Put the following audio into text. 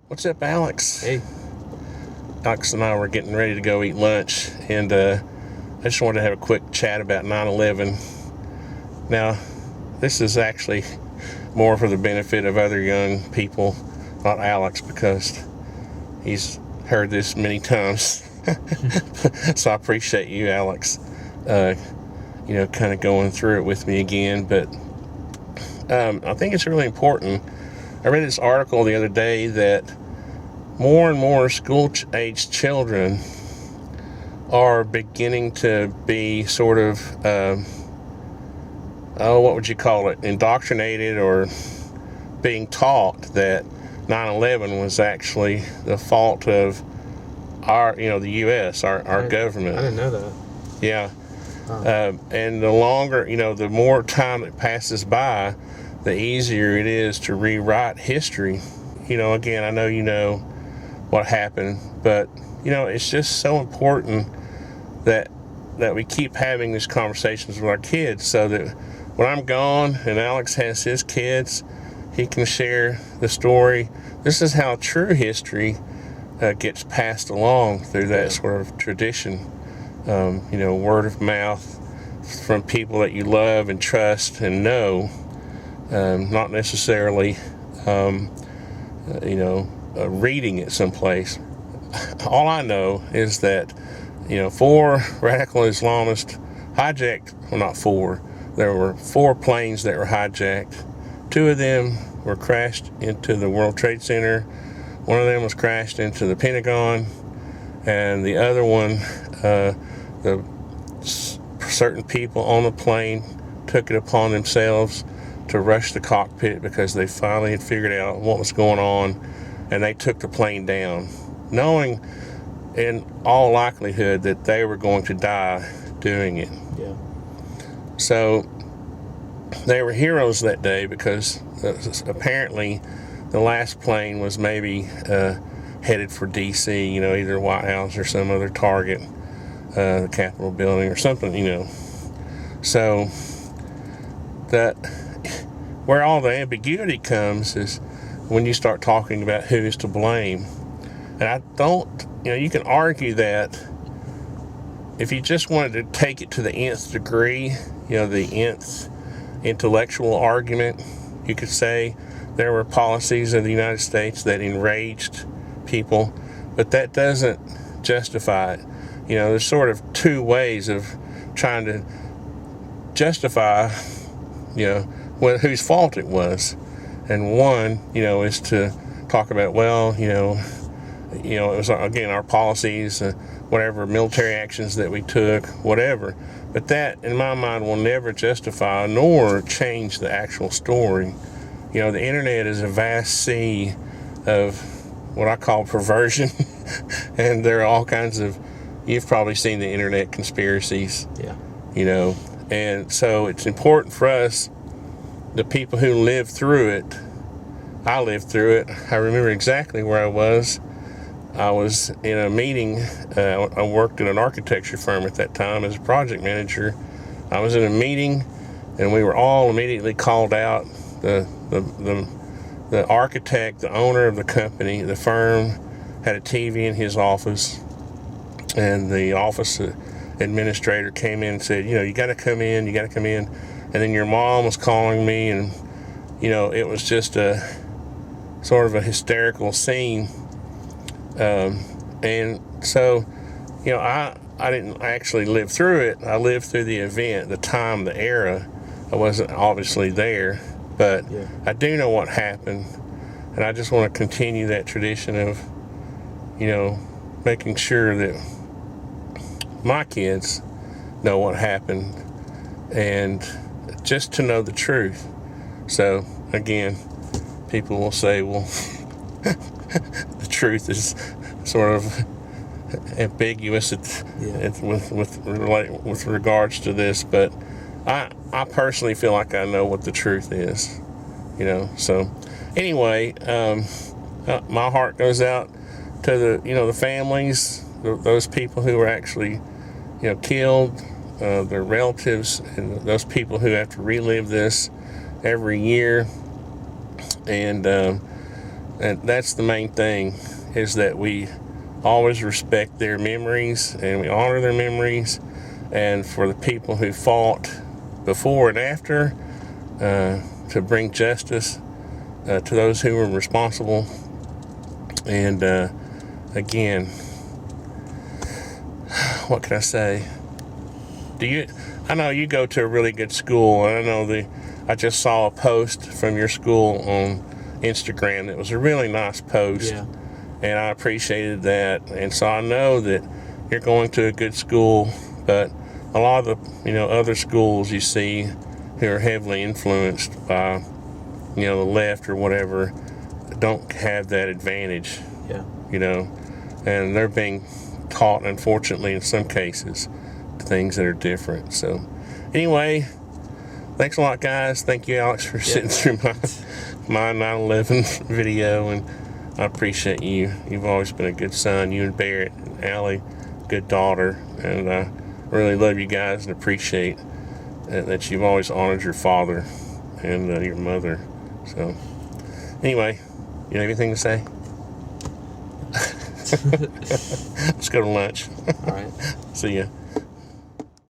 What's up, Alex? Hey. Alex and I were getting ready to go eat lunch, and I just wanted to have a quick chat about 9/11. Now, this is actually more for the benefit of other young people, not Alex, because he's heard this many times. So I appreciate you, Alex, kind of going through it with me again. But I think it's really important. I read this article the other day that more and more school-age children are beginning to be sort of, what would you call it, indoctrinated or being taught that 9/11 was actually the fault of the U.S., our government. I didn't know that. Yeah. Oh. And the longer, the more time that passes by, the easier it is to rewrite history. Again, I know you know what happened, but, it's just so important that we keep having these conversations with our kids so that when I'm gone and Alex has his kids, he can share the story. This is how true history gets passed along through that sort of tradition. Word of mouth from people that you love and trust and know, not necessarily, reading it someplace. All I know is that, 4 radical Islamists hijacked, well, not 4, there were 4 planes that were hijacked. 2 of them were crashed into the World Trade Center. 1 of them was crashed into the Pentagon, and the other one, the certain people on the plane took it upon themselves to rush the cockpit because they finally had figured out what was going on, and they took the plane down, knowing in all likelihood that they were going to die doing it. Yeah. So they were heroes that day because apparently the last plane was maybe headed for D.C., either White House or some other target, the Capitol building or something, So that where all the ambiguity comes is when you start talking about who is to blame. And I don't, you can argue that if you just wanted to take it to the nth degree, the nth intellectual argument, you could say there were policies of the United States that enraged people, but that doesn't justify it. There's sort of 2 ways of trying to justify, whose fault it was. And one, is to talk about, it was, again, our policies, whatever military actions that we took, whatever. But that, in my mind, will never justify nor change the actual story. The internet is a vast sea of what I call perversion. And there are all kinds of, you've probably seen the internet conspiracies. Yeah. And so it's important for us, the people who lived through it. I lived through it. I remember exactly where I was. I was in a meeting. I worked at an architecture firm at that time as a project manager. I was in a meeting, and we were all immediately called out. The architect, the owner of the company, the firm, had a TV in his office, and the office administrator came in and said, you got to come in, And then your mom was calling me, and, it was just a sort of a hysterical scene. And so, I didn't actually live through it. I lived through the event, the time, the era. I wasn't obviously there, but I do know what happened. And I just want to continue that tradition of, making sure that my kids know what happened and just to know the truth. So, again, people will say, well, the truth is sort of ambiguous with regards to this, but I personally feel like I know what the truth is, So anyway, my heart goes out to the families, those people who were actually killed, their relatives, and those people who have to relive this every year. And And that's the main thing, is that we always respect their memories and we honor their memories. And for the people who fought before and after, to bring justice to those who were responsible. And again, what can I say? I know you go to a really good school, and I know I just saw a post from your school on Instagram. It was a really nice post, Yeah. and I appreciated that. And so I know that you're going to a good school, but a lot of the other schools you see who are heavily influenced by the left or whatever don't have that advantage. Yeah. And they're being taught, unfortunately, in some cases, things that are different. So anyway, thanks a lot, guys. Thank you, Alex, for sitting through my 9/11 video, and I appreciate you. You've always been a good son. You and Barrett and Allie, good daughter, and I really love you guys and appreciate that you've always honored your father and your mother. So anyway, you have anything to say? Let's go to lunch. All right. See ya.